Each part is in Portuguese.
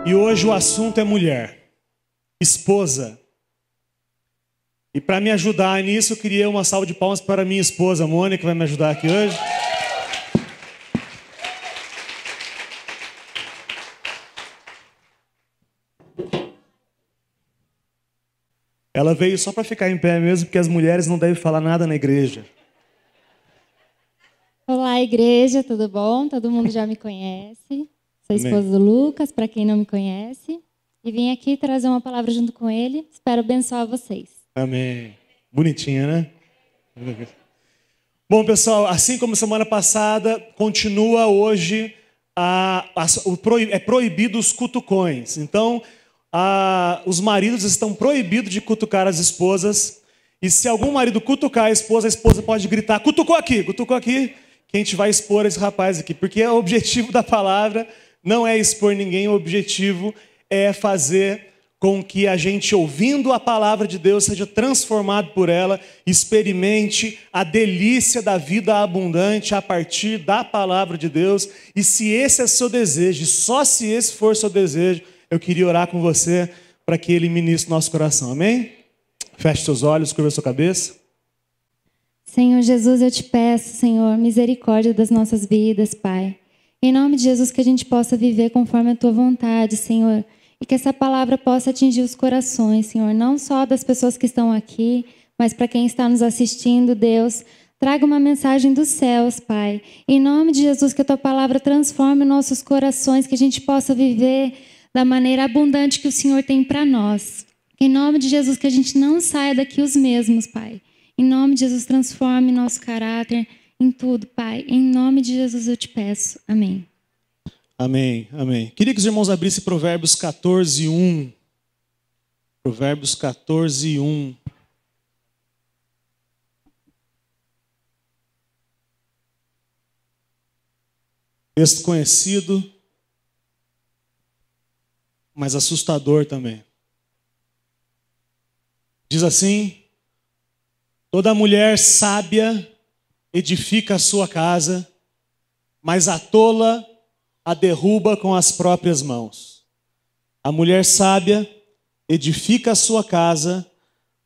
E hoje o assunto é mulher, esposa. E para me ajudar nisso, eu queria uma salva de palmas para minha esposa, Mônica, que vai me ajudar aqui hoje. Ela veio só para ficar em pé mesmo, porque as mulheres não devem falar nada na igreja. Olá, igreja, tudo bom? Todo mundo já me conhece. Sou esposa do Lucas, para quem não me conhece. E vim aqui trazer uma palavra junto com ele. Espero abençoar vocês. Amém. Bonitinha, né? Bom, pessoal, assim como semana passada, continua hoje, é proibido os cutucões. Então, os maridos estão proibidos de cutucar as esposas. E se algum marido cutucar a esposa pode gritar, cutucou aqui, que a gente vai expor esse rapaz aqui. Porque o objetivo da palavra não é expor ninguém, o objetivo é fazer com que a gente, ouvindo a palavra de Deus, seja transformado por ela, experimente a delícia da vida abundante a partir da palavra de Deus. E se esse é seu desejo, e só se esse for seu desejo, eu queria orar com você para que Ele ministre nosso coração. Amém? Feche seus olhos, curva sua cabeça. Senhor Jesus, eu te peço, Senhor, misericórdia das nossas vidas, Pai. Em nome de Jesus, que a gente possa viver conforme a Tua vontade, Senhor. E que essa palavra possa atingir os corações, Senhor. Não só das pessoas que estão aqui, mas para quem está nos assistindo, Deus. Traga uma mensagem dos céus, Pai. Em nome de Jesus, que a Tua palavra transforme nossos corações, que a gente possa viver da maneira abundante que o Senhor tem para nós. Em nome de Jesus, que a gente não saia daqui os mesmos, Pai. Em nome de Jesus, transforme nosso caráter em tudo, Pai. Em nome de Jesus eu te peço. Amém. Amém, amém. Queria que os irmãos abrissem Provérbios 14, 1. Provérbios 14, 1. Texto conhecido, mas assustador também. Diz assim: toda mulher sábia edifica a sua casa, mas a tola a derruba com as próprias mãos. A mulher sábia edifica a sua casa,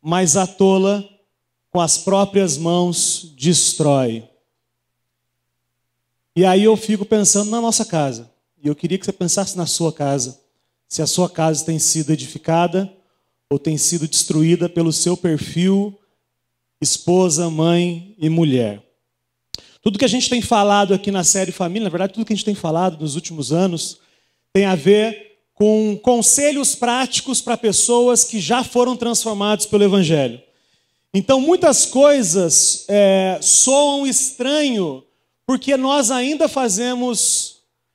mas a tola com as próprias mãos destrói. E aí eu fico pensando na nossa casa. E eu queria que você pensasse na sua casa. Se a sua casa tem sido edificada ou tem sido destruída pelo seu perfil, esposa, mãe e mulher. Tudo que a gente tem falado aqui na série Família, na verdade, tudo que a gente tem falado nos últimos anos, tem a ver com conselhos práticos para pessoas que já foram transformadas pelo Evangelho. Então, muitas coisas soam estranho, porque nós ainda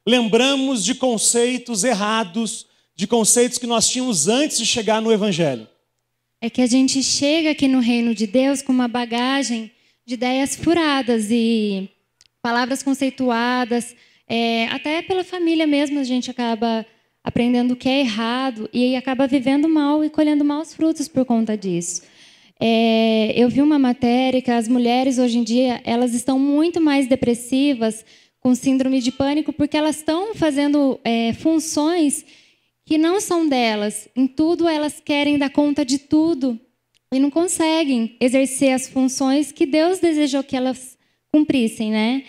lembramos de conceitos errados, de conceitos que nós tínhamos antes de chegar no Evangelho. É que a gente chega aqui no reino de Deus com uma bagagem de ideias furadas e palavras conceituadas, até pela família mesmo a gente acaba aprendendo o que é errado e acaba vivendo mal e colhendo maus frutos por conta disso. Eu vi uma matéria que as mulheres hoje em dia elas estão muito mais depressivas, com síndrome de pânico, porque elas estão fazendo funções que não são delas. Em tudo elas querem dar conta de tudo. E não conseguem exercer as funções que Deus desejou que elas cumprissem, né?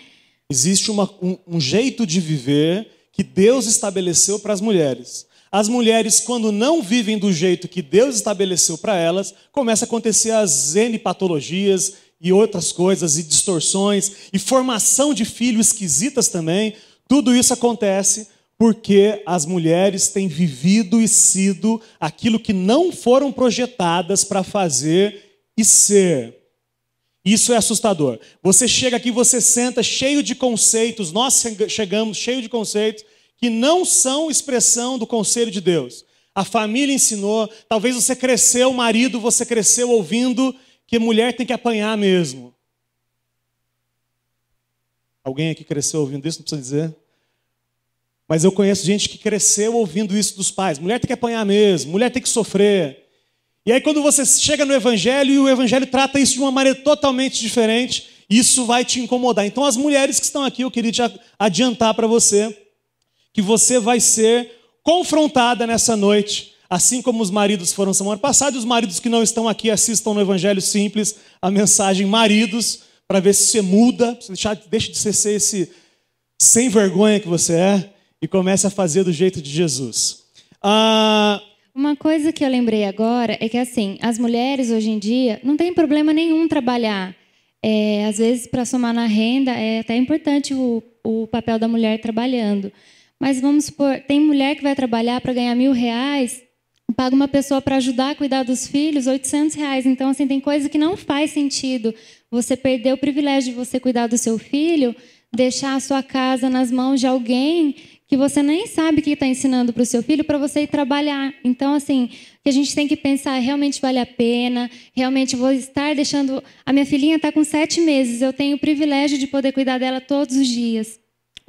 Existe um jeito de viver que Deus estabeleceu para as mulheres. As mulheres, quando não vivem do jeito que Deus estabeleceu para elas, começa a acontecer as N patologias e outras coisas, e distorções, e formação de filhos esquisitas também. Tudo isso acontece porque as mulheres têm vivido e sido aquilo que não foram projetadas para fazer e ser. Isso é assustador. Você chega aqui, você senta cheio de conceitos, nós chegamos cheio de conceitos que não são expressão do conselho de Deus. A família ensinou, talvez você cresceu, marido, você cresceu ouvindo que mulher tem que apanhar mesmo. Alguém aqui cresceu ouvindo isso? Não precisa dizer. Mas eu conheço gente que cresceu ouvindo isso dos pais. Mulher tem que apanhar mesmo, mulher tem que sofrer. E aí quando você chega no Evangelho e o Evangelho trata isso de uma maneira totalmente diferente, isso vai te incomodar. Então as mulheres que estão aqui, eu queria te adiantar para você que você vai ser confrontada nessa noite, assim como os maridos foram semana passada, e os maridos que não estão aqui assistam no Evangelho Simples a mensagem Maridos, para ver se você muda, deixa de ser esse sem vergonha que você é e comece a fazer do jeito de Jesus. Uma coisa que eu lembrei agora é que, assim, as mulheres hoje em dia não tem problema nenhum trabalhar. Às vezes, para somar na renda, é até importante o papel da mulher trabalhando. Mas vamos supor, tem mulher que vai trabalhar para ganhar R$1.000, paga uma pessoa para ajudar a cuidar dos filhos, R$800. Então, assim, tem coisa que não faz sentido. Você perder o privilégio de você cuidar do seu filho, deixar a sua casa nas mãos de alguém que você nem sabe o que está ensinando para o seu filho para você ir trabalhar. Então, assim, o que a gente tem que pensar, realmente vale a pena, realmente vou estar deixando... A minha filhinha está com 7 meses, eu tenho o privilégio de poder cuidar dela todos os dias.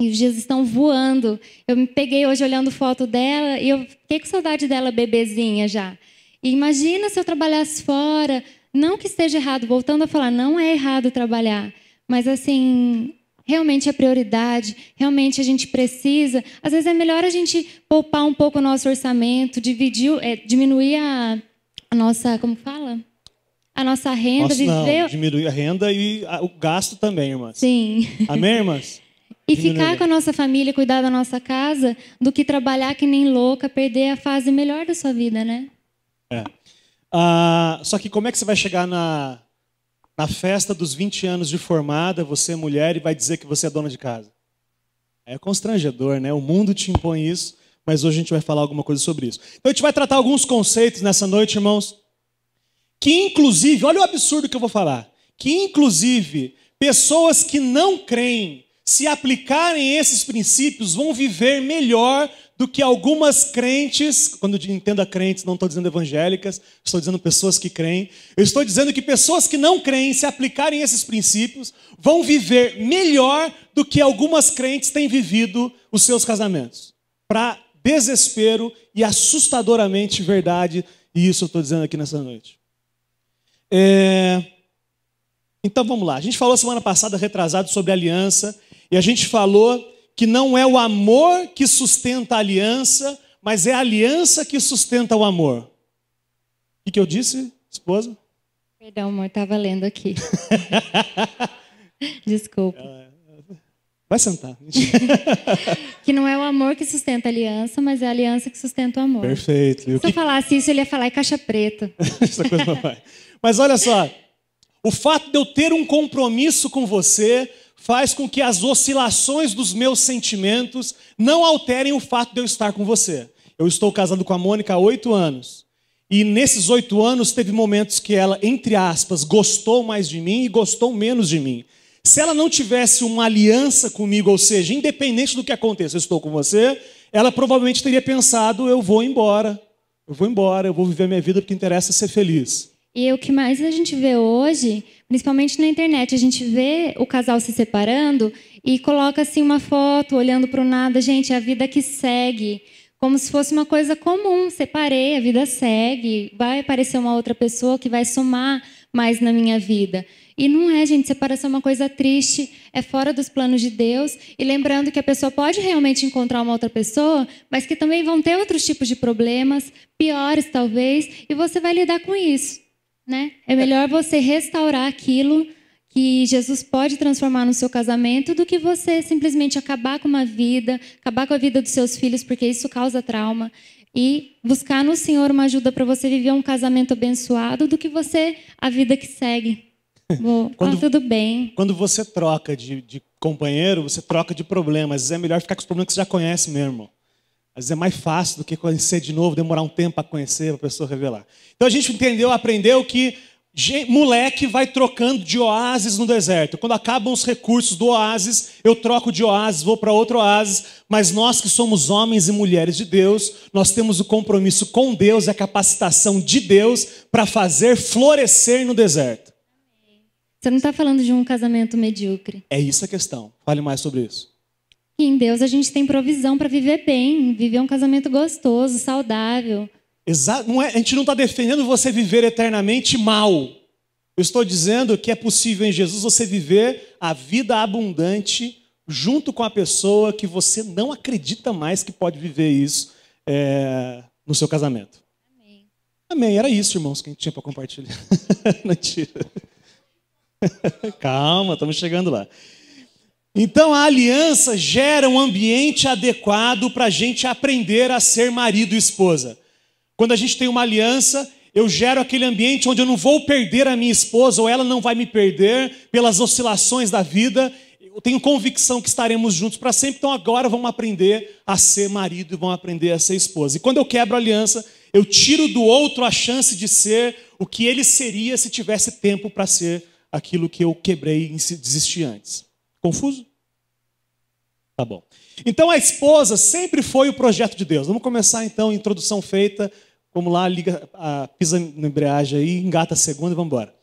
E os dias estão voando. Eu me peguei hoje olhando foto dela e eu fiquei com saudade dela bebezinha já. E imagina se eu trabalhasse fora, não que esteja errado, voltando a falar, não é errado trabalhar, mas assim... Realmente é prioridade, realmente a gente precisa. Às vezes é melhor a gente poupar um pouco o nosso orçamento, diminuir a nossa, como fala? A nossa renda. Não, diminuir a renda e o gasto também, irmãs. Sim. Amém, irmãs? E ficar com a nossa família, cuidar da nossa casa, do que trabalhar que nem louca, perder a fase melhor da sua vida, né? Só que como é que você vai chegar na festa dos 20 anos de formada, você é mulher e vai dizer que você é dona de casa? É constrangedor, né? O mundo te impõe isso, mas hoje a gente vai falar alguma coisa sobre isso. Então a gente vai tratar alguns conceitos nessa noite, irmãos, que inclusive, olha o absurdo que eu vou falar, que inclusive pessoas que não creem, se aplicarem esses princípios, vão viver melhor do que algumas crentes. Quando eu entendo a crentes, não estou dizendo evangélicas, estou dizendo pessoas que creem. Eu estou dizendo que pessoas que não creem, se aplicarem esses princípios, vão viver melhor do que algumas crentes têm vivido os seus casamentos. Para desespero e assustadoramente verdade, e isso eu estou dizendo aqui nessa noite. Então vamos lá. A gente falou semana passada, retrasado, sobre aliança, e a gente falou que não é o amor que sustenta a aliança, mas é a aliança que sustenta o amor. O que eu disse, esposa? Perdão, amor, estava lendo aqui. Desculpa. Vai sentar. Que não é o amor que sustenta a aliança, mas é a aliança que sustenta o amor. Perfeito. Se eu falasse isso, ele ia falar, é caixa preta. Essa coisa não vai. Mas olha só, o fato de eu ter um compromisso com você faz com que as oscilações dos meus sentimentos não alterem o fato de eu estar com você. Eu estou casado com a Mônica há 8 anos. E nesses 8 anos teve momentos que ela, entre aspas, gostou mais de mim e gostou menos de mim. Se ela não tivesse uma aliança comigo, ou seja, independente do que aconteça, eu estou com você, ela provavelmente teria pensado, eu vou embora, eu vou viver minha vida porque interessa ser feliz. E o que mais a gente vê hoje, principalmente na internet, a gente vê o casal se separando e coloca assim uma foto olhando para o nada. Gente, é a vida que segue, como se fosse uma coisa comum. Separei, a vida segue, vai aparecer uma outra pessoa que vai somar mais na minha vida. E não é, gente, separação é uma coisa triste, é fora dos planos de Deus. E lembrando que a pessoa pode realmente encontrar uma outra pessoa, mas que também vão ter outros tipos de problemas, piores talvez, e você vai lidar com isso. Né? É melhor você restaurar aquilo que Jesus pode transformar no seu casamento do que você simplesmente acabar com uma vida, acabar com a vida dos seus filhos, porque isso causa trauma. E buscar no Senhor uma ajuda para você viver um casamento abençoado do que a vida que segue. Tudo bem. Quando você troca de companheiro, você troca de problema. Às vezes é melhor ficar com os problemas que você já conhece mesmo. Às vezes é mais fácil do que conhecer de novo, demorar um tempo para conhecer, para a pessoa revelar. Então a gente aprendeu que moleque vai trocando de oásis no deserto. Quando acabam os recursos do oásis, eu troco de oásis, vou para outro oásis. Mas nós que somos homens e mulheres de Deus, nós temos o compromisso com Deus e a capacitação de Deus para fazer florescer no deserto. Você não está falando de um casamento medíocre. É isso a questão. Fale mais sobre isso. E em Deus a gente tem provisão para viver bem, viver um casamento gostoso, saudável. Exato. A gente não está defendendo você viver eternamente mal. Eu estou dizendo que é possível em Jesus você viver a vida abundante junto com a pessoa que você não acredita mais que pode viver isso no seu casamento. Amém. Amém. Era isso, irmãos, que a gente tinha para compartilhar. Mentira. Calma, estamos chegando lá. Então, a aliança gera um ambiente adequado para a gente aprender a ser marido e esposa. Quando a gente tem uma aliança, eu gero aquele ambiente onde eu não vou perder a minha esposa, ou ela não vai me perder pelas oscilações da vida. Eu tenho convicção que estaremos juntos para sempre, então agora vamos aprender a ser marido e vamos aprender a ser esposa. E quando eu quebro a aliança, eu tiro do outro a chance de ser o que ele seria se tivesse tempo para ser aquilo que eu quebrei e desisti antes. Confuso? Tá bom. Então a esposa sempre foi o projeto de Deus. Vamos começar então, introdução feita. Vamos lá, pisa na embreagem aí, engata a segunda e vamos embora.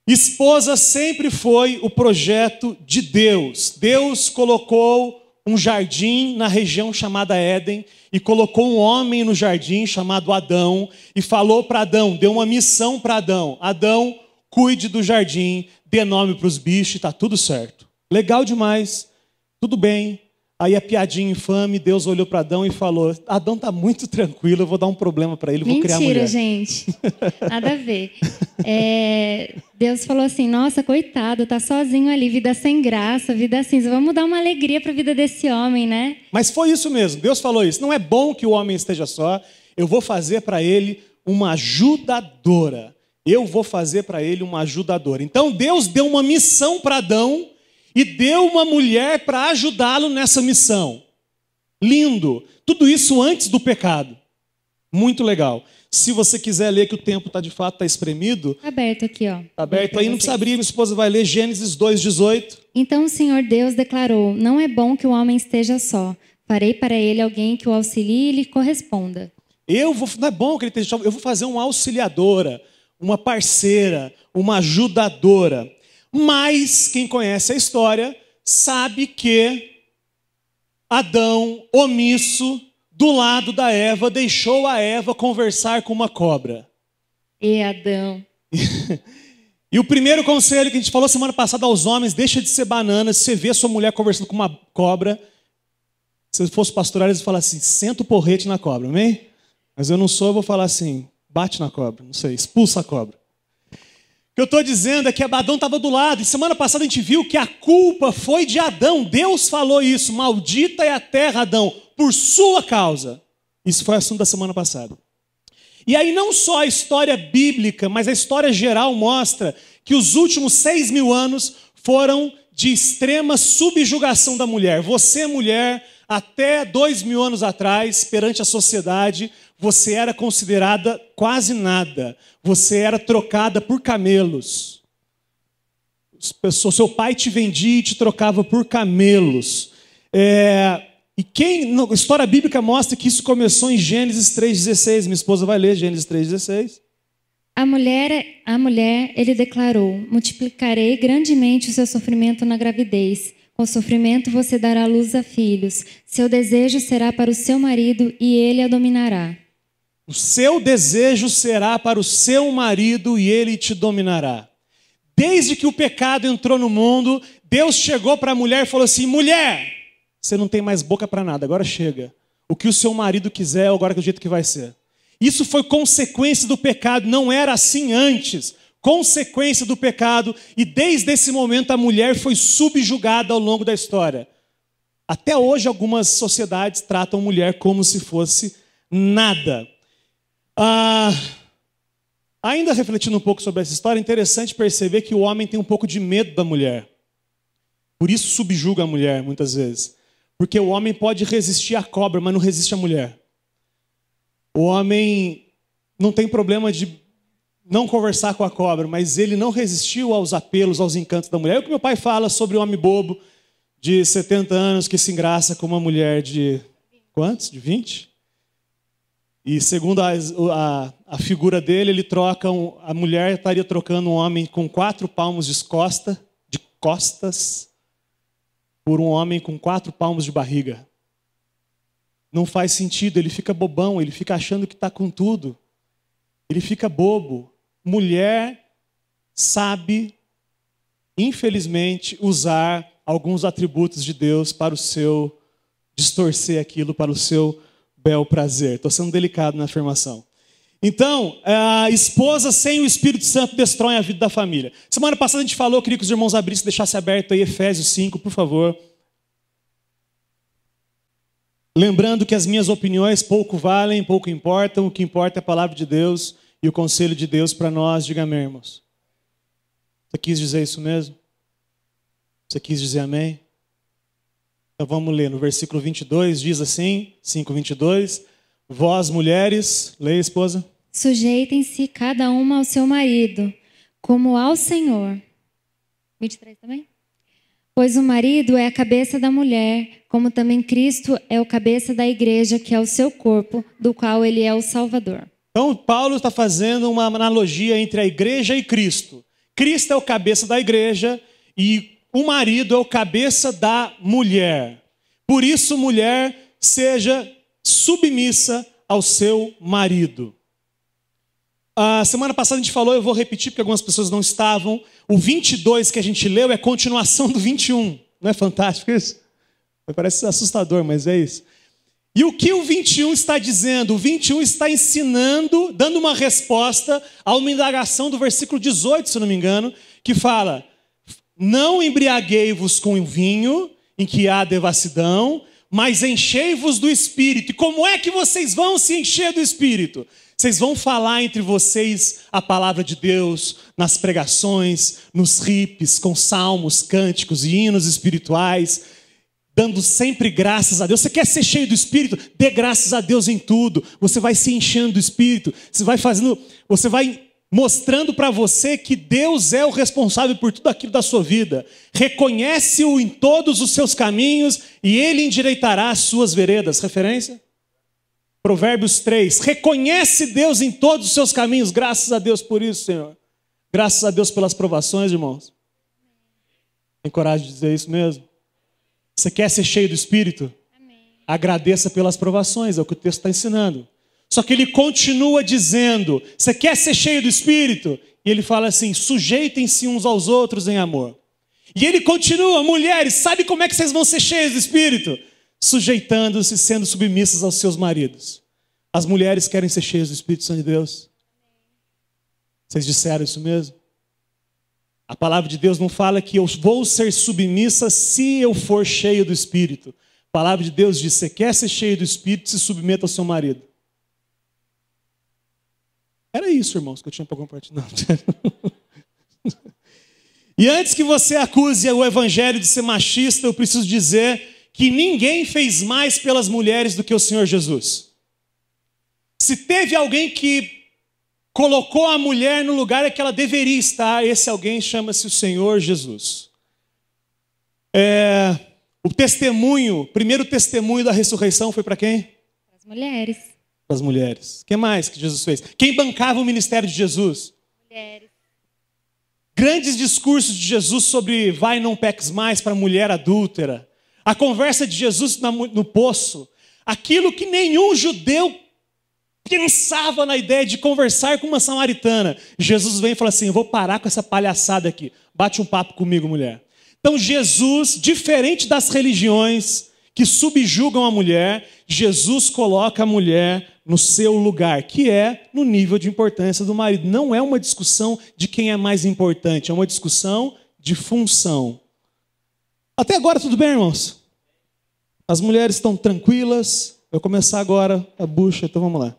Esposa sempre foi o projeto de Deus. Deus colocou um jardim na região chamada Éden e colocou um homem no jardim chamado Adão e falou para Adão, deu uma missão para Adão. Adão, cuide do jardim, dê nome para os bichos e está tudo certo. Legal demais, tudo bem. Aí a piadinha infame, Deus olhou para Adão e falou, Adão está muito tranquilo, eu vou dar um problema para ele, vou criar mulher. Mentira, gente. Nada a ver. Deus falou assim, nossa, coitado, tá sozinho ali, vida sem graça, vida cinza. Vamos dar uma alegria para a vida desse homem, né? Mas foi isso mesmo, Deus falou isso. Não é bom que o homem esteja só, eu vou fazer para ele uma ajudadora. Eu vou fazer para ele uma ajudadora. Então Deus deu uma missão para Adão e deu uma mulher para ajudá-lo nessa missão. Lindo. Tudo isso antes do pecado. Muito legal. Se você quiser ler que o tempo de fato está espremido. Tá aberto aqui, ó. Está aberto aí, não precisa abrir, minha esposa vai ler Gênesis 2:18. Então o Senhor Deus declarou, não é bom que o homem esteja só. Farei para ele alguém que o auxilie e lhe corresponda. Não é bom que ele esteja só, eu vou fazer uma auxiliadora, uma parceira, uma ajudadora. Mas quem conhece a história sabe que Adão, omisso, do lado da Eva, deixou a Eva conversar com uma cobra. E Adão. E o primeiro conselho que a gente falou semana passada aos homens, deixa de ser banana. Se você vê a sua mulher conversando com uma cobra, se eu fosse pastorar, eles falavam assim, senta o porrete na cobra, amém? Mas eu não sou, eu vou falar assim, bate na cobra, não sei, expulsa a cobra. O que eu estou dizendo é que Adão estava do lado, e semana passada a gente viu que a culpa foi de Adão. Deus falou isso, maldita é a terra, Adão, por sua causa. Isso foi o assunto da semana passada. E aí não só a história bíblica, mas a história geral mostra que os últimos 6.000 anos foram de extrema subjugação da mulher. Você, mulher, até 2.000 anos atrás, perante a sociedade, você era considerada quase nada. Você era trocada por camelos. Seu pai te vendia e te trocava por camelos. A história bíblica mostra que isso começou em Gênesis 3,16. Minha esposa vai ler Gênesis 3,16. A mulher, ele declarou, multiplicarei grandemente o seu sofrimento na gravidez. Com sofrimento você dará luz a filhos. Seu desejo será para o seu marido e ele a dominará. O seu desejo será para o seu marido e ele te dominará. Desde que o pecado entrou no mundo, Deus chegou para a mulher e falou assim, mulher, você não tem mais boca para nada, agora chega. O que o seu marido quiser, agora é o jeito que vai ser. Isso foi consequência do pecado, não era assim antes. Consequência do pecado, e desde esse momento a mulher foi subjugada ao longo da história. Até hoje algumas sociedades tratam a mulher como se fosse nada. Ainda refletindo um pouco sobre essa história, é interessante perceber que o homem tem um pouco de medo da mulher. Por isso subjuga a mulher muitas vezes. Porque o homem pode resistir à cobra, mas não resiste à mulher. O homem não tem problema de não conversar com a cobra, mas ele não resistiu aos apelos, aos encantos da mulher. É o que meu pai fala sobre o homem bobo de 70 anos que se engraça com uma mulher de quantos? De 20? E segundo a figura dele, a mulher estaria trocando um homem com 4 palmos de costas por um homem com 4 palmos de barriga. Não faz sentido, ele fica bobão, ele fica achando que está com tudo. Ele fica bobo. Mulher sabe, infelizmente, usar alguns atributos de Deus para o seu distorcer aquilo, para o seu bel prazer. Estou sendo delicado na afirmação. Então, a esposa sem o Espírito Santo destrói a vida da família. Semana passada a gente falou, eu queria que os irmãos abrissem, deixassem aberto aí Efésios 5, por favor. Lembrando que as minhas opiniões pouco valem, pouco importam, o que importa é a palavra de Deus e o conselho de Deus para nós. Diga amém, irmãos. Você quis dizer isso mesmo? Você quis dizer amém? Então vamos ler, no versículo 22, diz assim, 5:22, vós mulheres, leia, esposa. Sujeitem-se cada uma ao seu marido, como ao Senhor. 23 também? Pois o marido é a cabeça da mulher, como também Cristo é o cabeça da igreja, que é o seu corpo, do qual ele é o Salvador. Então Paulo está fazendo uma analogia entre a igreja e Cristo. Cristo é o cabeça da igreja e o marido é o cabeça da mulher. Por isso, mulher, seja submissa ao seu marido. A semana passada a gente falou, eu vou repetir porque algumas pessoas não estavam. O 22 que a gente leu é continuação do 21. Não é fantástico isso? Parece assustador, mas é isso. E o que o 21 está dizendo? O 21 está ensinando, dando uma resposta a uma indagação do versículo 18, se não me engano, que fala: não embriaguei-vos com o vinho, em que há devassidão, mas enchei-vos do Espírito. E como é que vocês vão se encher do Espírito? Vocês vão falar entre vocês a palavra de Deus, nas pregações, nos rips, com salmos, cânticos e hinos espirituais, dando sempre graças a Deus. Você quer ser cheio do Espírito? Dê graças a Deus em tudo. Você vai se enchendo do Espírito. Você vai mostrando para você que Deus é o responsável por tudo aquilo da sua vida. Reconhece-o em todos os seus caminhos e ele endireitará as suas veredas. Referência? Provérbios 3. Reconhece Deus em todos os seus caminhos. Graças a Deus por isso, Senhor. Graças a Deus pelas provações, irmãos. Tem coragem de dizer isso mesmo? Você quer ser cheio do Espírito? Amém. Agradeça pelas provações, é o que o texto está ensinando. Só que ele continua dizendo, você quer ser cheio do Espírito? E ele fala assim, sujeitem-se uns aos outros em amor. E ele continua, mulheres, sabe como é que vocês vão ser cheios do Espírito? Sujeitando-se, sendo submissas aos seus maridos. As mulheres querem ser cheias do Espírito Santo de Deus. Vocês disseram isso mesmo? A palavra de Deus não fala que eu vou ser submissa se eu for cheio do Espírito. A palavra de Deus diz, você quer ser cheio do Espírito, se submeta ao seu marido. Era isso, irmãos, que eu tinha para compartilhar. E antes que você acuse o evangelho de ser machista, eu preciso dizer que ninguém fez mais pelas mulheres do que o Senhor Jesus. Se teve alguém que colocou a mulher no lugar que ela deveria estar, esse alguém chama-se o Senhor Jesus. O testemunho, o primeiro testemunho da ressurreição foi para quem? Para as mulheres. Para as mulheres. O que mais que Jesus fez? Quem bancava o ministério de Jesus? Mulheres. Grandes discursos de Jesus sobre vai não peques mais para a mulher adúltera. A conversa de Jesus no poço. Aquilo que nenhum judeu pensava na ideia de conversar com uma samaritana. Jesus vem e fala assim, eu vou parar com essa palhaçada aqui. Bate um papo comigo, mulher. Então Jesus, diferente das religiões que subjugam a mulher, Jesus coloca a mulher no seu lugar, que é no nível de importância do marido. Não é uma discussão de quem é mais importante, é uma discussão de função. Até agora tudo bem, irmãos? As mulheres estão tranquilas. Eu vou começar agora a bucha, então vamos lá.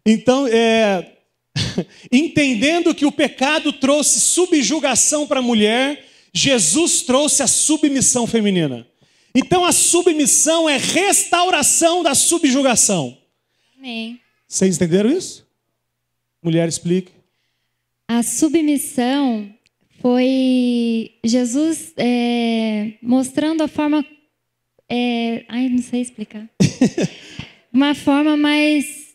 Então, entendendo que o pecado trouxe subjugação para a mulher, Jesus trouxe a submissão feminina. Então a submissão é restauração da subjugação. Amém. Vocês entenderam isso? Mulher, explique. A submissão foi Jesus mostrando a forma... não sei explicar. Uma forma mais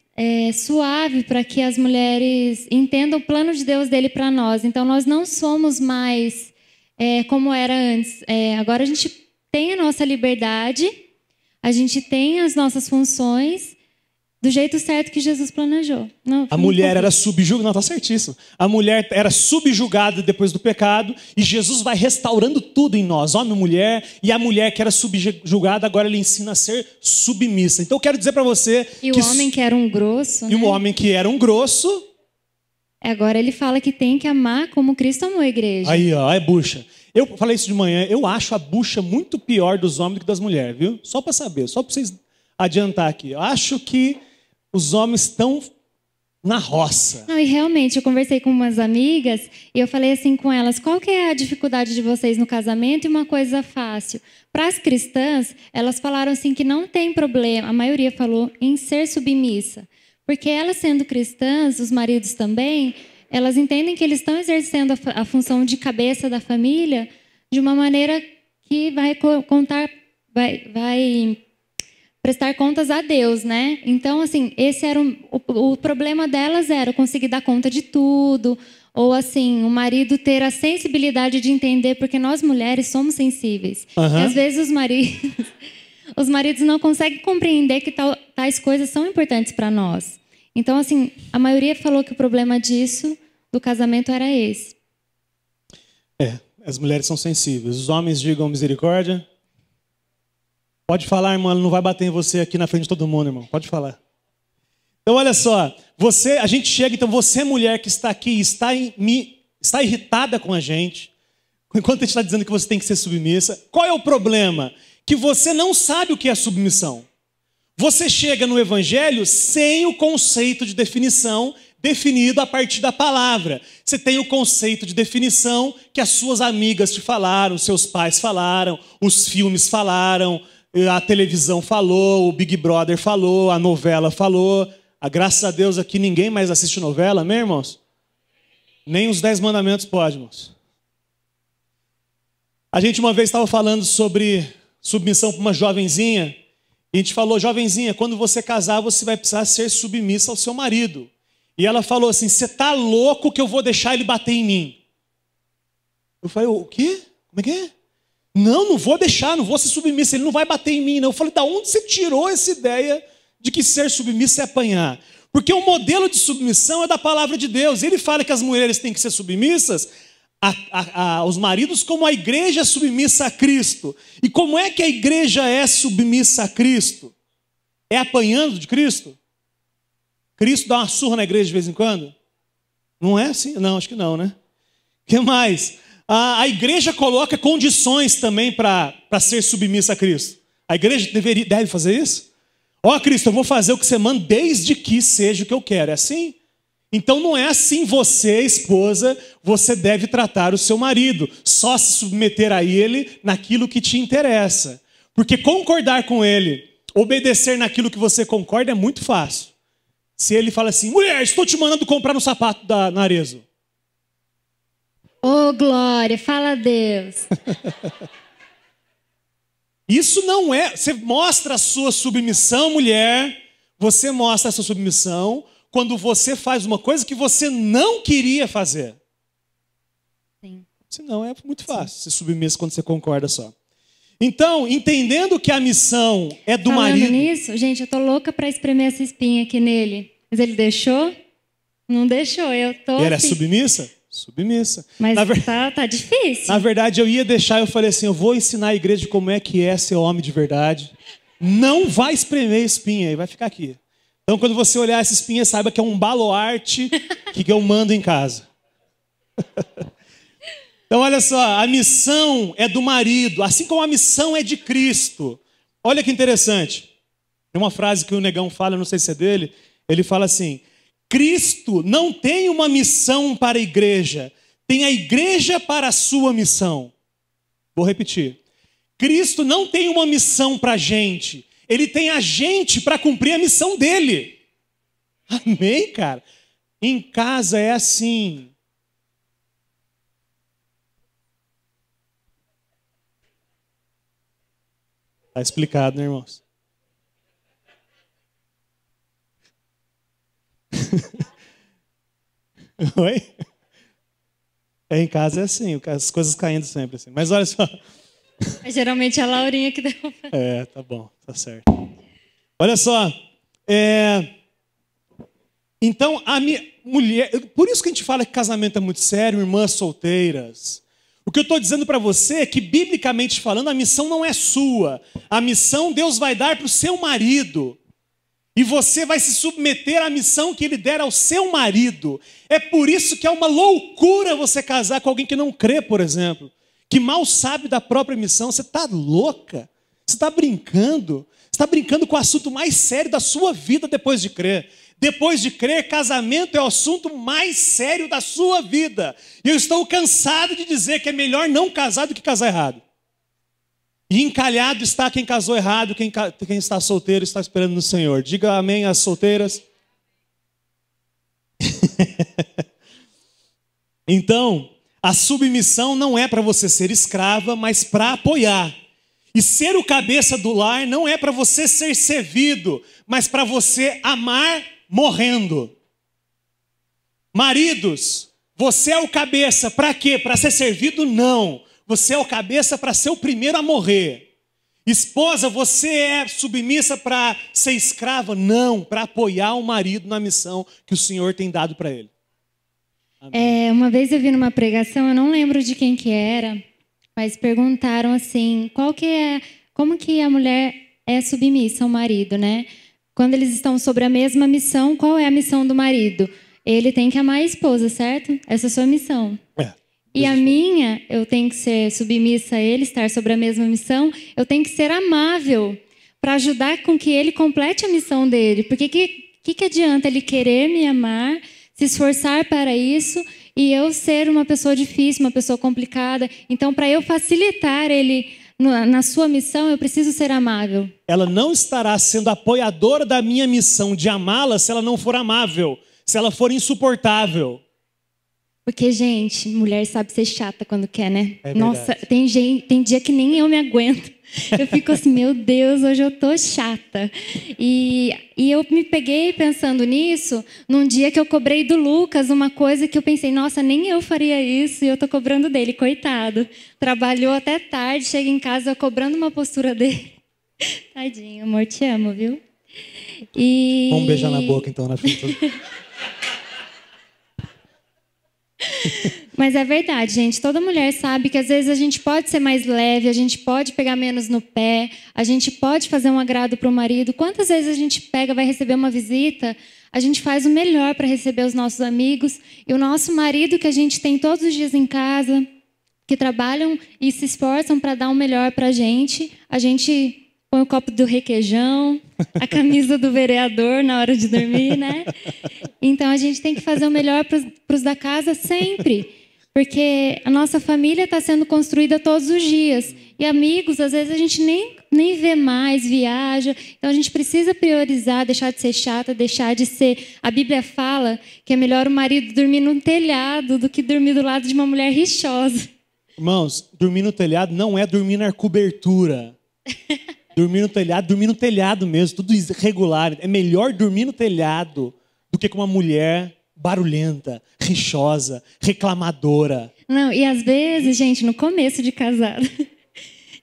suave para que as mulheres entendam o plano de Deus dele para nós. Então nós não somos mais como era antes. Agora a gente tem a nossa liberdade, a gente tem as nossas funções do jeito certo que Jesus planejou. Não, a mulher era subjugada, não, tá certíssimo. A mulher era subjugada depois do pecado e Jesus vai restaurando tudo em nós, homem e mulher, e a mulher que era subjugada, agora ele ensina a ser submissa. Então eu quero dizer para você e o homem que era um grosso, e o homem que era um grosso, agora ele fala que tem que amar como Cristo amou a igreja. Aí, ó, é bucha. Eu falei isso de manhã, eu acho a bucha muito pior dos homens do que das mulheres, viu? Só para saber, só para vocês adiantar aqui. Eu acho que os homens estão na roça. Não, e realmente, eu conversei com umas amigas e eu falei assim com elas, qual que é a dificuldade de vocês no casamento e uma coisa fácil? Para as cristãs, elas falaram assim que não tem problema, a maioria falou, em ser submissa. Porque elas sendo cristãs, os maridos também, elas entendem que eles estão exercendo a função de cabeça da família de uma maneira que vai prestar contas a Deus, né? Então, assim, esse era o problema delas era conseguir dar conta de tudo, ou assim, o marido ter a sensibilidade de entender, porque nós mulheres somos sensíveis. Uhum. E às vezes os maridos não conseguem compreender que tais coisas são importantes para nós. Então, assim, a maioria falou que o problema disso, do casamento, era esse. As mulheres são sensíveis. Os homens digam misericórdia. Pode falar, irmão, ela não vai bater em você aqui na frente de todo mundo, irmão. Pode falar. Então, olha só. A gente chega, então, você, mulher que está aqui, está irritada com a gente, enquanto a gente está dizendo que você tem que ser submissa. Qual é o problema? Que você não sabe o que é submissão. Você chega no Evangelho sem o conceito de definição definido a partir da palavra. Você tem o conceito de definição que as suas amigas te falaram, seus pais falaram, os filmes falaram, a televisão falou, o Big Brother falou, a novela falou. Graças a Deus aqui ninguém mais assiste novela, né, irmãos? Nem os 10 mandamentos pode, irmãos. A gente uma vez estava falando sobre submissão para uma jovenzinha. E a gente falou, jovenzinha, quando você casar, você vai precisar ser submissa ao seu marido. E ela falou assim, você está louco que eu vou deixar ele bater em mim? Eu falei, o quê? Como é que é? Não vou deixar, não vou ser submissa, ele não vai bater em mim, não. Eu falei, da onde você tirou essa ideia de que ser submissa é apanhar? Porque o modelo de submissão é da palavra de Deus. Ele fala que as mulheres têm que ser submissas aos maridos como a igreja é submissa a Cristo. E como é que a igreja é submissa a Cristo? É apanhando de Cristo? Cristo dá uma surra na igreja de vez em quando? Não é assim? Não, acho que não, né? O que mais? A igreja coloca condições também para ser submissa a Cristo. A igreja deve fazer isso? Cristo, eu vou fazer o que você manda desde que seja o que eu quero. É assim? Então não é assim você, esposa, você deve tratar o seu marido. Só se submeter a ele naquilo que te interessa. Porque concordar com ele, obedecer naquilo que você concorda é muito fácil. Se ele fala assim, mulher, estou te mandando comprar no sapato na Arezzo. Ô, glória, fala a Deus. Isso não é... Você mostra a sua submissão, mulher. Você mostra a sua submissão quando você faz uma coisa que você não queria fazer. Sim. Senão é muito fácil ser submissa quando você concorda só. Então, entendendo que a missão é do marido... Falando nisso, gente, eu tô louca para espremer essa espinha aqui nele. Mas ele deixou? Não deixou, eu tô... Ele é submissa? Submissa. Mas tá difícil. Na verdade, eu ia deixar, eu falei assim, eu vou ensinar a igreja como é que é ser homem de verdade. Não vai espremer espinha, vai ficar aqui. Então, quando você olhar essa espinha, saiba que é um baluarte que eu mando em casa. Então, olha só, a missão é do marido, assim como a missão é de Cristo. Olha que interessante. Tem uma frase que o Negão fala, não sei se é dele, ele fala assim, Cristo não tem uma missão para a igreja, tem a igreja para a sua missão. Vou repetir. Cristo não tem uma missão para a gente, ele tem a gente para cumprir a missão dele. Amém, cara? Em casa é assim. Está explicado, né, irmãos? Oi? Em casa é assim, as coisas caindo sempre assim. Mas olha só. Geralmente é a Laurinha que deu. Tá bom, tá certo. Olha só. Então, a minha mulher... Por isso que a gente fala que casamento é muito sério, irmãs solteiras. O que eu estou dizendo para você é que, biblicamente falando, a missão não é sua. A missão Deus vai dar para o seu marido. E você vai se submeter à missão que ele der ao seu marido. É por isso que é uma loucura você casar com alguém que não crê, por exemplo. Que mal sabe da própria missão. Você está louca? Você está brincando? Você está brincando com o assunto mais sério da sua vida depois de crer. Depois de crer, casamento é o assunto mais sério da sua vida. E eu estou cansado de dizer que é melhor não casar do que casar errado. E encalhado está quem casou errado, quem está solteiro está esperando no Senhor. Diga amém às solteiras. Então, a submissão não é para você ser escrava, mas para apoiar. E ser o cabeça do lar não é para você ser servido, mas para você amar morrendo. Maridos, você é o cabeça, para quê? Para ser servido? Não. Você é o cabeça para ser o primeiro a morrer. Esposa, você é submissa para ser escrava? Não, para apoiar o marido na missão que o Senhor tem dado para ele. Uma vez eu vi numa pregação, eu não lembro de quem que era, mas perguntaram assim, como que a mulher é submissa ao marido, né? Quando eles estão sobre a mesma missão, qual é a missão do marido? Ele tem que amar a esposa, certo? Essa é a sua missão. E a minha, eu tenho que ser submissa a ele, estar sobre a mesma missão, eu tenho que ser amável para ajudar com que ele complete a missão dele. Porque que adianta ele querer me amar, se esforçar para isso, e eu ser uma pessoa difícil, uma pessoa complicada? Então, para eu facilitar ele na sua missão, eu preciso ser amável. Ela não estará sendo apoiadora da minha missão de amá-la se ela não for amável, se ela for insuportável. Porque, gente, mulher sabe ser chata quando quer, né? Nossa, tem dia que nem eu me aguento. Eu fico assim, meu Deus, hoje eu tô chata. E eu me peguei pensando nisso num dia que eu cobrei do Lucas uma coisa que eu pensei, nossa, nem eu faria isso e eu tô cobrando dele, coitado. Trabalhou até tarde, chega em casa cobrando uma postura dele. Tadinho, amor, te amo, viu? Vamos beijar na boca, então, na frente. Mas é verdade, gente. Toda mulher sabe que às vezes a gente pode ser mais leve, a gente pode pegar menos no pé, a gente pode fazer um agrado para o marido. Quantas vezes a gente vai receber uma visita, a gente faz o melhor para receber os nossos amigos, e o nosso marido que a gente tem todos os dias em casa, que trabalham e se esforçam para dar o melhor para a gente põe o copo do requeijão, a camisa do vereador na hora de dormir, né? Então, a gente tem que fazer o melhor para os da casa sempre. Porque a nossa família está sendo construída todos os dias. E amigos, às vezes, a gente nem vê mais, viaja. Então, a gente precisa priorizar, deixar de ser chata, deixar de ser... A Bíblia fala que é melhor o marido dormir no telhado do que dormir do lado de uma mulher rixosa. Irmãos, dormir no telhado não é dormir na cobertura. Dormir no telhado mesmo, tudo irregular. É melhor dormir no telhado do que com uma mulher barulhenta, rixosa, reclamadora. Não, e às vezes, gente, no começo de casado,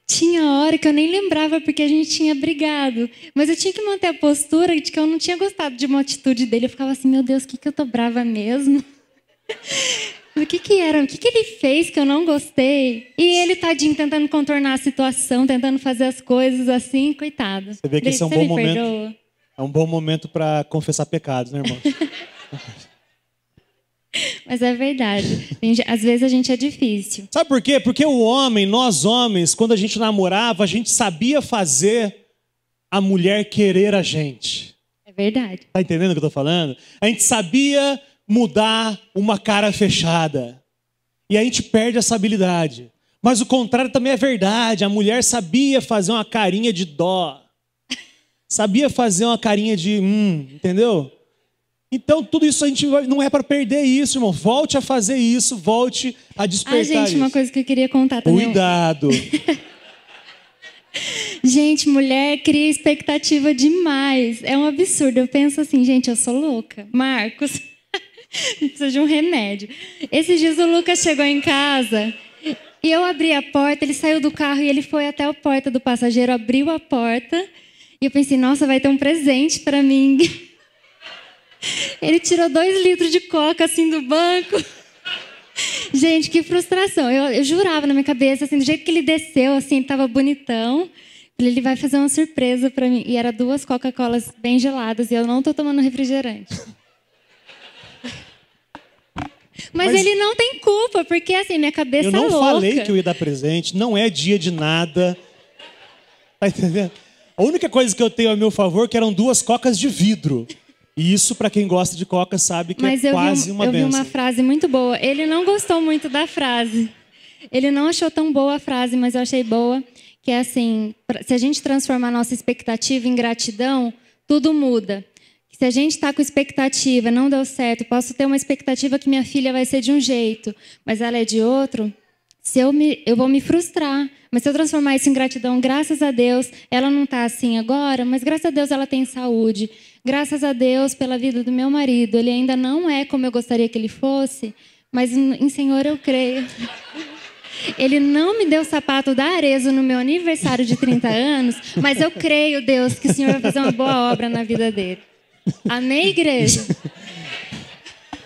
tinha hora que eu nem lembrava porque a gente tinha brigado. Mas eu tinha que manter a postura de que eu não tinha gostado de uma atitude dele. Eu ficava assim, meu Deus, o que eu tô brava mesmo? O que era? O que ele fez que eu não gostei? E ele, tadinho, tentando contornar a situação, tentando fazer as coisas assim, coitado. Você vê que esse é um bom momento. Perdoa? É um bom momento para confessar pecados, né, irmão? Mas é verdade. Às vezes a gente é difícil. Sabe por quê? Porque nós homens, quando a gente namorava, a gente sabia fazer a mulher querer a gente. É verdade. Tá entendendo o que eu tô falando? A gente sabia mudar uma cara fechada. E a gente perde essa habilidade. Mas o contrário também é verdade. A mulher sabia fazer uma carinha de dó. Sabia fazer uma carinha de entendeu? Então tudo isso a gente não é para perder isso, irmão. Volte a fazer isso, volte a despertar gente, isso. Uma coisa que eu queria contar também. Cuidado. Gente, mulher cria expectativa demais. É um absurdo. Eu penso assim, gente, eu sou louca. Marcos... Precisa de um remédio. Esses dias o Lucas chegou em casa e eu abri a porta, ele saiu do carro e ele foi até a porta do passageiro, abriu a porta e eu pensei, nossa, vai ter um presente para mim. Ele tirou 2 litros de coca, assim, do banco. Gente, que frustração. Eu jurava na minha cabeça, assim, do jeito que ele desceu, assim, ele tava bonitão. Ele vai fazer uma surpresa pra mim. E era 2 Coca-Colas bem geladas e eu não tô tomando refrigerante. Mas ele não tem culpa, porque assim, minha cabeça é louca. Eu não falei que eu ia dar presente, não é dia de nada. Tá entendendo? A única coisa que eu tenho a meu favor é que eram 2 cocas de vidro. E isso, para quem gosta de coca, sabe que mas é quase uma bênção. Eu vi uma frase muito boa. Ele não gostou muito da frase. Ele não achou tão boa a frase, mas eu achei boa. Que é assim, se a gente transformar a nossa expectativa em gratidão, tudo muda. Se a gente está com expectativa, não deu certo, posso ter uma expectativa que minha filha vai ser de um jeito, mas ela é de outro, eu vou me frustrar. Mas se eu transformar isso em gratidão, graças a Deus, ela não está assim agora, mas graças a Deus ela tem saúde. Graças a Deus pela vida do meu marido. Ele ainda não é como eu gostaria que ele fosse, mas em Senhor eu creio. Ele não me deu o sapato da Arezzo no meu aniversário de 30 anos, mas eu creio, Deus, que o Senhor vai fazer uma boa obra na vida dele. Amém, igreja?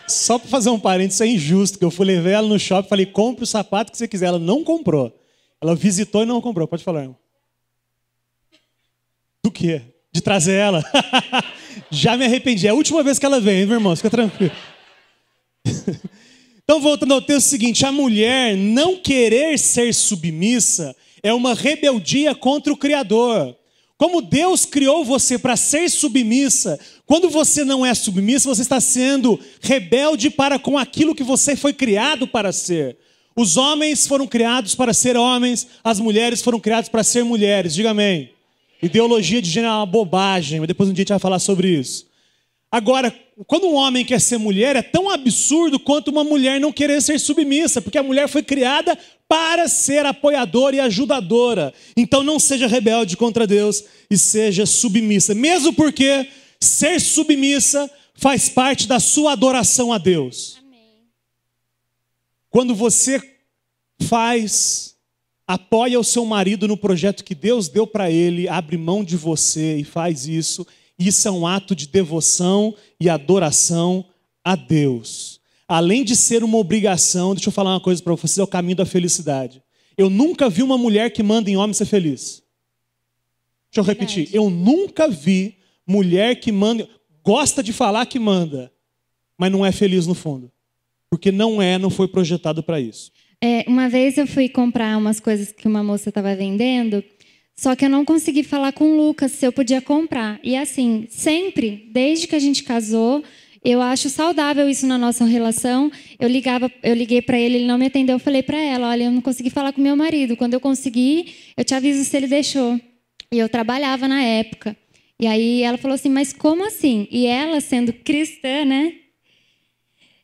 Só para fazer um parênteses, é injusto, que eu fui levar ela no shopping e falei, compre o sapato que você quiser. Ela não comprou. Ela visitou e não comprou. Pode falar, irmão. Do quê? De trazer ela? Já me arrependi. É a última vez que ela vem, hein, meu irmão? Fica tranquilo. Então, voltando ao texto seguinte, a mulher não querer ser submissa é uma rebeldia contra o Criador. Como Deus criou você para ser submissa, quando você não é submissa, você está sendo rebelde para com aquilo que você foi criado para ser. Os homens foram criados para ser homens, as mulheres foram criadas para ser mulheres. Diga amém. Ideologia de gênero é uma bobagem, mas depois um dia a gente vai falar sobre isso. Agora, quando um homem quer ser mulher, é tão absurdo quanto uma mulher não querer ser submissa, porque a mulher foi criada para ser apoiadora e ajudadora. Então não seja rebelde contra Deus e seja submissa. Mesmo porque ser submissa faz parte da sua adoração a Deus. Amém. Quando você apoia o seu marido no projeto que Deus deu para ele, abre mão de você e faz isso, isso é um ato de devoção e adoração a Deus. Além de ser uma obrigação, deixa eu falar uma coisa para vocês, é o caminho da felicidade. Eu nunca vi uma mulher que manda em homem ser feliz. Deixa eu repetir. Eu nunca vi mulher que manda, gosta de falar que manda, mas não é feliz no fundo. Porque não foi projetado para isso. Uma vez eu fui comprar umas coisas que uma moça estava vendendo, só que eu não consegui falar com o Lucas se eu podia comprar. E assim, sempre, desde que a gente casou, eu acho saudável isso na nossa relação. Eu liguei para ele, ele não me atendeu. Eu falei para ela, olha, eu não consegui falar com meu marido. Quando eu conseguir, eu te aviso se ele deixou. E eu trabalhava na época. E aí ela falou assim, mas como assim? E ela, sendo cristã, né?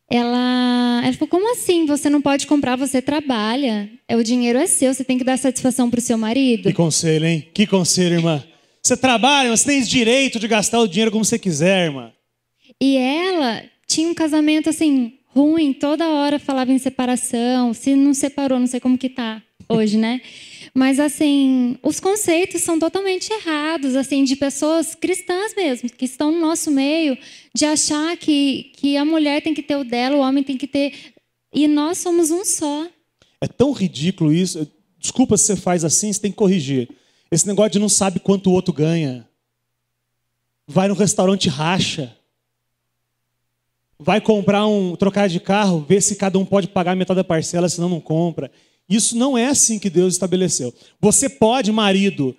Ela falou, como assim? Você não pode comprar, você trabalha. O dinheiro é seu, você tem que dar satisfação para o seu marido. Que conselho, hein? Que conselho, irmã. Você trabalha, você tem direito de gastar o dinheiro como você quiser, irmã. E ela tinha um casamento assim, ruim, toda hora falava em separação. Se não separou, não sei como que tá hoje, né? Mas assim, os conceitos são totalmente errados, assim, de pessoas cristãs mesmo, que estão no nosso meio, de achar que a mulher tem que ter o dela, o homem tem que ter... E nós somos um só. É tão ridículo isso. Desculpa se você faz assim, você tem que corrigir. Esse negócio de não sabe quanto o outro ganha. Vai no restaurante, racha. Vai trocar de carro, vê se cada um pode pagar metade da parcela, senão não compra. Isso não é assim que Deus estabeleceu. Você pode, marido,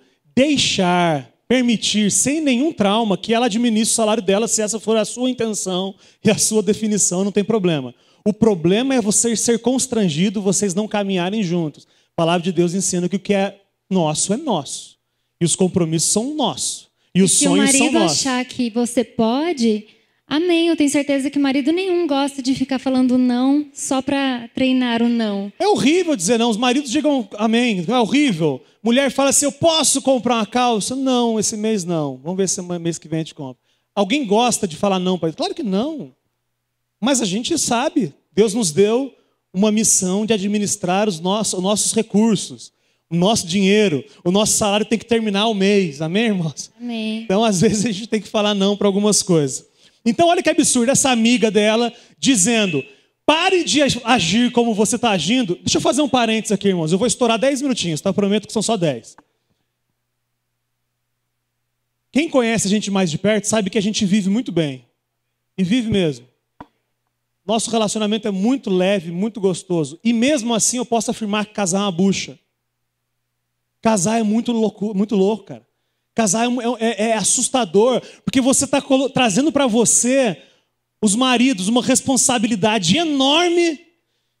permitir, sem nenhum trauma, que ela administre o salário dela, se essa for a sua intenção e a sua definição, não tem problema. O problema é você ser constrangido, vocês não caminharem juntos. A palavra de Deus ensina que o que é nosso é nosso. E os compromissos são nossos. E os sonhos são nossos. Se o marido achar que você pode... Amém, eu tenho certeza que marido nenhum gosta de ficar falando não só para treinar o não. É horrível dizer não, os maridos digam amém, é horrível. Mulher fala assim, eu posso comprar uma calça? Não, esse mês não, vamos ver se mês que vem a gente compra. Alguém gosta de falar não para ele? Claro que não, mas a gente sabe, Deus nos deu uma missão de administrar os nossos recursos, o nosso dinheiro, o nosso salário tem que terminar o mês, amém, irmãos? Amém. Então às vezes a gente tem que falar não para algumas coisas. Então olha que absurdo, essa amiga dela dizendo, pare de agir como você está agindo. Deixa eu fazer um parênteses aqui, irmãos. Eu vou estourar 10 minutinhos, tá? Eu prometo que são só 10. Quem conhece a gente mais de perto sabe que a gente vive muito bem. E vive mesmo. Nosso relacionamento é muito leve, muito gostoso. E mesmo assim eu posso afirmar que casar é uma bucha. Casar é muito louco, cara. Casar é assustador, porque você está trazendo para você, os maridos, uma responsabilidade enorme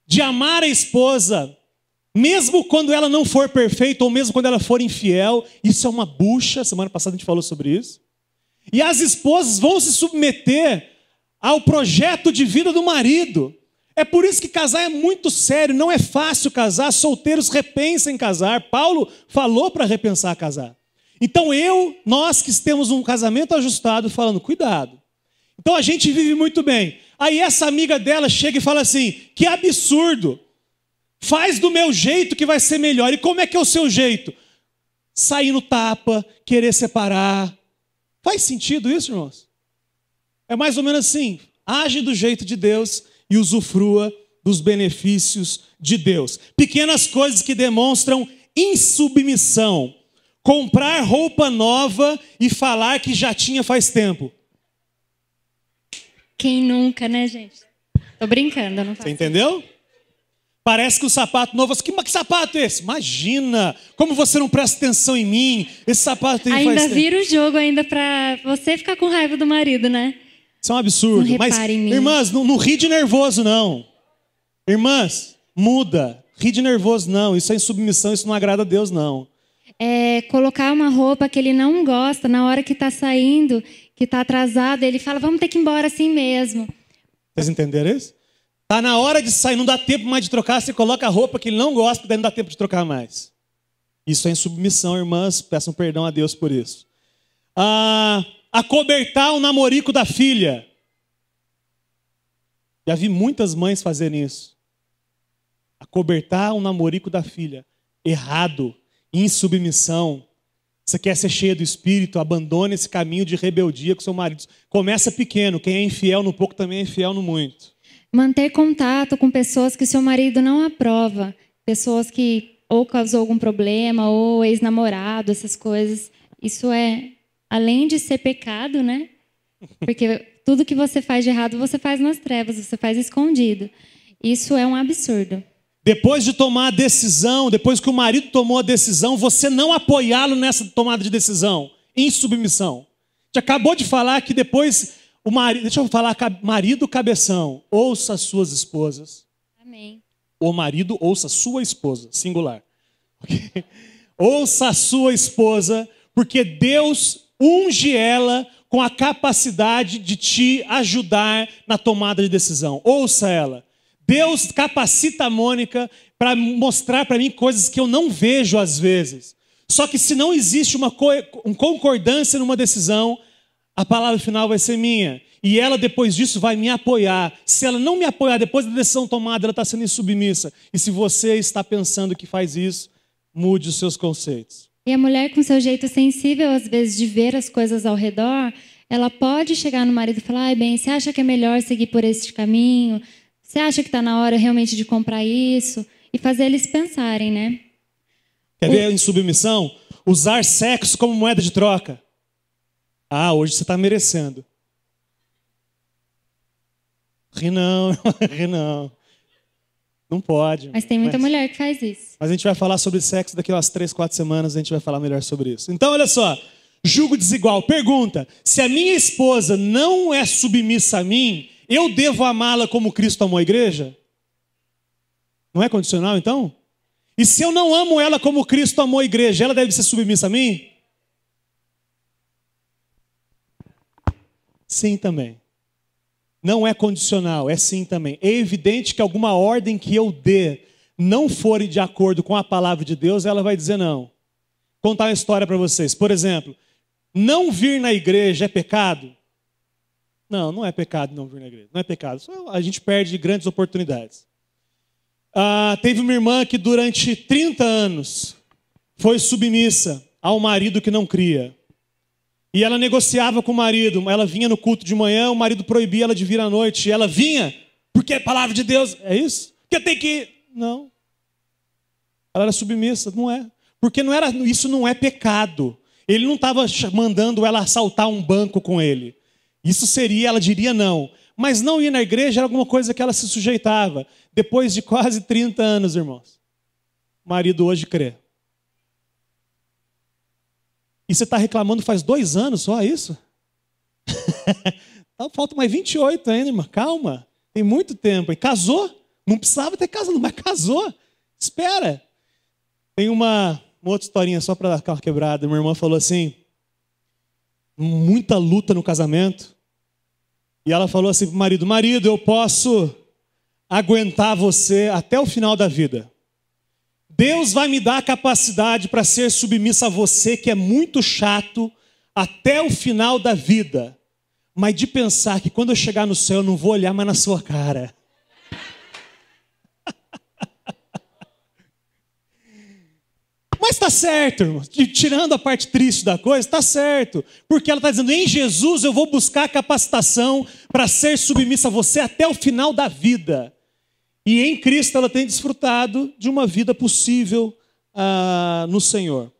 de amar a esposa, mesmo quando ela não for perfeita, ou mesmo quando ela for infiel. Isso é uma bucha, semana passada a gente falou sobre isso. E as esposas vão se submeter ao projeto de vida do marido. É por isso que casar é muito sério, não é fácil casar, solteiros repensem casar. Paulo falou para repensar casar. Então nós que temos um casamento ajustado, falando, cuidado. Então a gente vive muito bem. Aí essa amiga dela chega e fala assim, que absurdo, faz do meu jeito que vai ser melhor. E como é que é o seu jeito? Sair no tapa, querer separar. Faz sentido isso, irmãos? É mais ou menos assim, age do jeito de Deus e usufrua dos benefícios de Deus. Pequenas coisas que demonstram insubmissão. Comprar roupa nova e falar que já tinha faz tempo. Quem nunca, né, gente? Tô brincando, não faço. Você entendeu? Parece que o sapato novo... Que sapato é esse? Imagina! Como você não presta atenção em mim? Esse sapato tem ainda faz tempo. vira o jogo ainda pra você ficar com raiva do marido, né? Isso é um absurdo. Não Mas, repare em mim. irmãs, não ri de nervoso, não. Irmãs, muda. Ri de nervoso, não. Isso é insubmissão, isso não agrada a Deus, não. Colocar uma roupa que ele não gosta, na hora que está saindo, que está atrasado, ele fala, vamos ter que ir embora assim mesmo. Vocês entenderam isso? Tá na hora de sair, não dá tempo mais de trocar, você coloca a roupa que ele não gosta, porque daí não dá tempo de trocar mais. Isso é insubmissão, irmãs, peçam perdão a Deus por isso. Acobertar o namorico da filha. Já vi muitas mães fazerem isso. Acobertar o namorico da filha. Errado. Insubmissão. Você quer ser cheia do Espírito, abandone esse caminho de rebeldia com seu marido. Começa pequeno, quem é infiel no pouco também é infiel no muito. Manter contato com pessoas que seu marido não aprova. Pessoas que ou causou algum problema, ou ex-namorado, essas coisas. Isso é, além de ser pecado, né? Porque tudo que você faz de errado, você faz nas trevas, você faz escondido. Isso é um absurdo. Depois de tomar a decisão, depois que o marido tomou a decisão, você não apoiá-lo nessa tomada de decisão, em submissão. A gente acabou de falar que depois o marido, deixa eu falar, marido cabeção, ouça as suas esposas. Amém. O marido ouça a sua esposa, singular. Okay? Ouça a sua esposa, porque Deus unge ela com a capacidade de te ajudar na tomada de decisão. Ouça ela. Deus capacita a Mônica para mostrar para mim coisas que eu não vejo às vezes. Só que se não existe uma concordância numa decisão, a palavra final vai ser minha. E ela, depois disso, vai me apoiar. Se ela não me apoiar depois da decisão tomada, ela está sendo insubmissa. E se você está pensando que faz isso, mude os seus conceitos. E a mulher, com seu jeito sensível, às vezes, de ver as coisas ao redor, ela pode chegar no marido e falar, ai, bem, você acha que é melhor seguir por esse caminho? Você acha que está na hora realmente de comprar isso? E fazer eles pensarem, né? Quer ver em submissão? Usar sexo como moeda de troca. Ah, hoje você está merecendo. Ri não, ri não. Não pode. Mas tem muita mulher que faz isso. Mas a gente vai falar sobre sexo daqui a umas 3, 4 semanas, a gente vai falar melhor sobre isso. Então, olha só. Julgo desigual. Pergunta, se a minha esposa não é submissa a mim, eu devo amá-la como Cristo amou a igreja? Não é condicional, então? E se eu não amo ela como Cristo amou a igreja, ela deve ser submissa a mim? Sim, também. Não é condicional, é sim também. É evidente que alguma ordem que eu dê não for de acordo com a palavra de Deus, ela vai dizer não. Vou contar uma história para vocês. Por exemplo, não vir na igreja é pecado? Não, não é pecado não vir na igreja. Não é pecado. Só a gente perde grandes oportunidades. Teve uma irmã que durante 30 anos foi submissa ao marido que não cria. E ela negociava com o marido. Ela vinha no culto de manhã, o marido proibia ela de vir à noite. E ela vinha, porque é palavra de Deus. É isso? Porque tem que ir. Não. Ela era submissa. Não é. Porque isso não é pecado. Ele não estava mandando ela assaltar um banco com ele. Isso seria, ela diria não. Mas não ir na igreja era alguma coisa que ela se sujeitava. Depois de quase 30 anos, irmãos. O marido hoje crê. E você está reclamando faz 2 anos só isso? Falta mais 28 ainda, irmão. Calma. Tem muito tempo. E casou? Não precisava ter casado, mas casou. Espera. Tem uma outra historinha só para dar aquela quebrada. Minha irmã falou assim, muita luta no casamento. E ela falou assim para o marido, marido, eu posso aguentar você até o final da vida. Deus vai me dar a capacidade para ser submissa a você, que é muito chato, até o final da vida. Mas de pensar que quando eu chegar no céu, eu não vou olhar mais na sua cara. Mas está certo, irmão. Tirando a parte triste da coisa, está certo. Porque ela está dizendo, em Jesus eu vou buscar capacitação para ser submissa a você até o final da vida. E em Cristo ela tem desfrutado de uma vida possível no Senhor.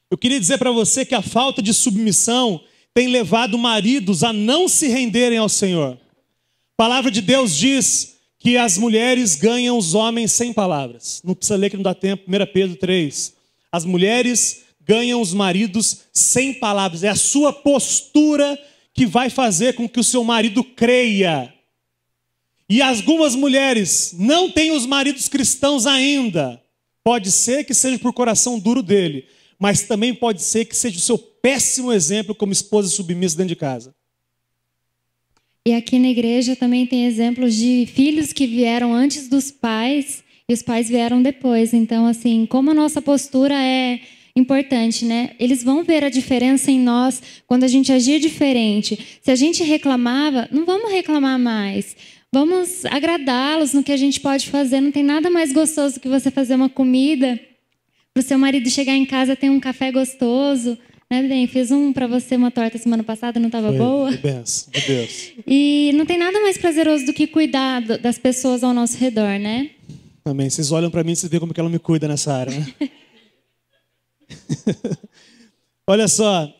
Eu queria dizer para você que a falta de submissão tem levado maridos a não se renderem ao Senhor. A palavra de Deus diz que as mulheres ganham os homens sem palavras. Não precisa ler que não dá tempo, 1 Pedro 3. As mulheres ganham os maridos sem palavras. É a sua postura que vai fazer com que o seu marido creia. E algumas mulheres não têm os maridos cristãos ainda. Pode ser que seja por coração duro dele, mas também pode ser que seja o seu péssimo exemplo como esposa submissa dentro de casa. E aqui na igreja também tem exemplos de filhos que vieram antes dos pais e os pais vieram depois. Então, assim, como a nossa postura é importante, né? Eles vão ver a diferença em nós quando a gente agir diferente. Se a gente reclamava, não vamos reclamar mais. Vamos agradá-los no que a gente pode fazer. Não tem nada mais gostoso que você fazer uma comida para o seu marido chegar em casa, ter um café gostoso. Né, bem, fiz para você uma torta semana passada, não estava boa? De benção, de Deus. E não tem nada mais prazeroso do que cuidar das pessoas ao nosso redor, né? Amém. Vocês olham para mim e vocês veem como que ela me cuida nessa área, né? Olha só,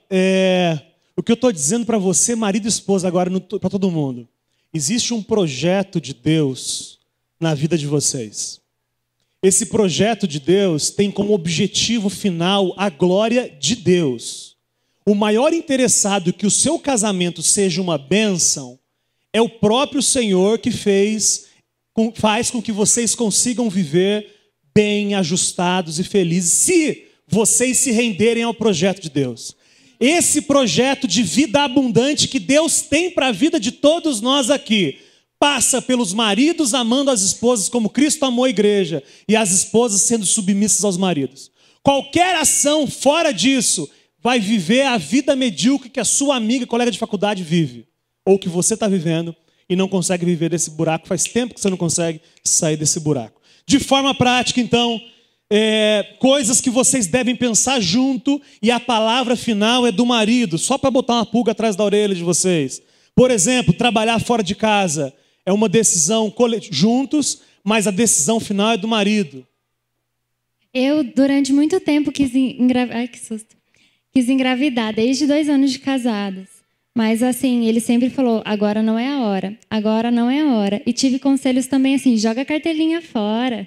o que eu estou dizendo para você, marido e esposa, agora para todo mundo. Existe um projeto de Deus na vida de vocês. Esse projeto de Deus tem como objetivo final a glória de Deus. O maior interessado que o seu casamento seja uma bênção é o próprio Senhor que faz com que vocês consigam viver bem, ajustados e felizes, se vocês se renderem ao projeto de Deus. Esse projeto de vida abundante que Deus tem para a vida de todos nós aqui, passa pelos maridos amando as esposas como Cristo amou a igreja e as esposas sendo submissas aos maridos. Qualquer ação fora disso vai viver a vida medíocre que a sua amiga, colega de faculdade vive. Ou que você está vivendo e não consegue viver desse buraco. Faz tempo que você não consegue sair desse buraco. De forma prática, então, coisas que vocês devem pensar junto e a palavra final é do marido, só para botar uma pulga atrás da orelha de vocês. Por exemplo, trabalhar fora de casa é uma decisão juntos, mas a decisão final é do marido. Eu, durante muito tempo, quis engravidar, desde 2 anos de casados. Mas, assim, ele sempre falou, agora não é a hora, agora não é a hora. E tive conselhos também assim, joga a cartelinha fora.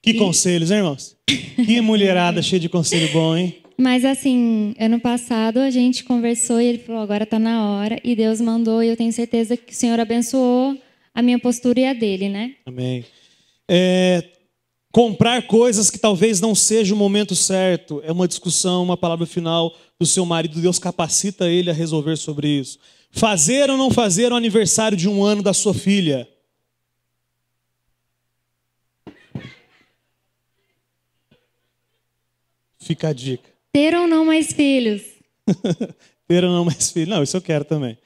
Que conselhos, hein, irmãos? Que mulherada cheia de conselho bom, hein? Mas, assim, ano passado a gente conversou e ele falou, agora está na hora. E Deus mandou e eu tenho certeza que o Senhor abençoou a minha postura e a dele, né? Amém. Comprar coisas que talvez não seja o momento certo é uma discussão, uma palavra final do seu marido. Deus capacita ele a resolver sobre isso. Fazer ou não fazer o aniversário de 1 ano da sua filha. Fica a dica. Ter ou não mais filhos? Ter ou não mais filhos? Não, isso eu quero também.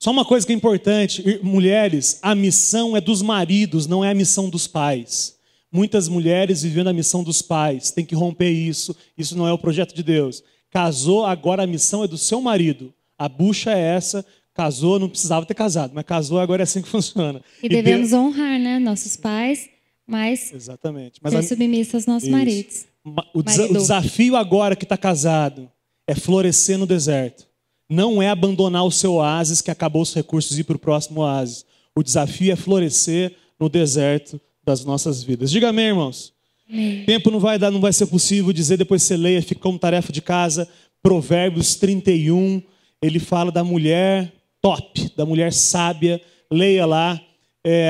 Só uma coisa que é importante, mulheres, a missão é dos maridos, não é a missão dos pais. Muitas mulheres vivendo a missão dos pais, tem que romper isso, isso não é o projeto de Deus. casou, agora a missão é do seu marido. A bucha é essa, casou, não precisava ter casado, mas casou, agora é assim que funciona. E devemos honrar, né, nossos pais, mas exatamente. ser submissa aos nossos maridos. O desafio agora que está casado é florescer no deserto. Não é abandonar o seu oásis que acabou os recursos e ir para o próximo oásis. O desafio é florescer no deserto das nossas vidas. Diga amém, irmãos. Amém. Tempo não vai ser possível dizer, depois você leia, fica como tarefa de casa. Provérbios 31, ele fala da mulher top, da mulher sábia. Leia lá,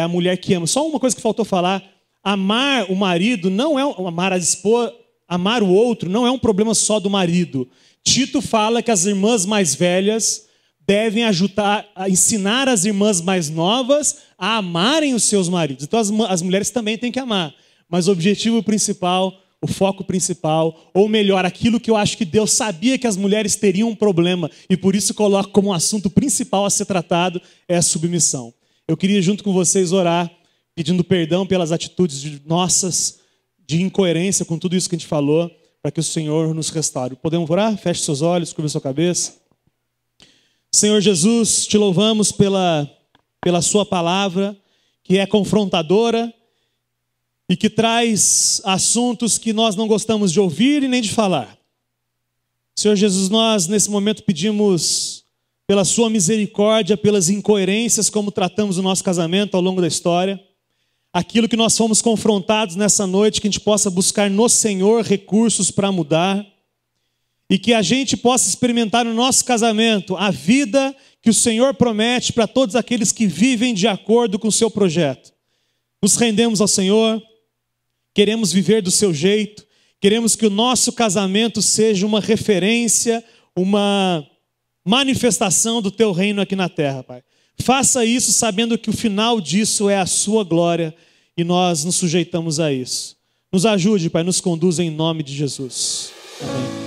a mulher que ama. Só uma coisa que faltou falar, amar o marido não é amar a esposa, amar o outro não é um problema só do marido. Tito fala que as irmãs mais velhas devem ajudar a ensinar as irmãs mais novas a amarem os seus maridos. Então as mulheres também têm que amar. Mas o objetivo principal, o foco principal, ou melhor, aquilo que eu acho que Deus sabia que as mulheres teriam um problema e por isso coloca como um assunto principal a ser tratado, é a submissão. Eu queria junto com vocês orar, pedindo perdão pelas atitudes nossas de incoerência com tudo isso que a gente falou, para que o Senhor nos restaure. Podemos orar? Feche seus olhos, curva sua cabeça. Senhor Jesus, te louvamos pela sua palavra, que é confrontadora e que traz assuntos que nós não gostamos de ouvir e nem de falar. Senhor Jesus, nós nesse momento pedimos pela sua misericórdia, pelas incoerências como tratamos o nosso casamento ao longo da história, aquilo que nós fomos confrontados nessa noite, que a gente possa buscar no Senhor recursos para mudar e que a gente possa experimentar no nosso casamento a vida que o Senhor promete para todos aqueles que vivem de acordo com o seu projeto. Nos rendemos ao Senhor, queremos viver do seu jeito, queremos que o nosso casamento seja uma referência, uma manifestação do teu reino aqui na terra, Pai. Faça isso sabendo que o final disso é a sua glória e nós nos sujeitamos a isso. Nos ajude, Pai, nos conduza em nome de Jesus. Amém.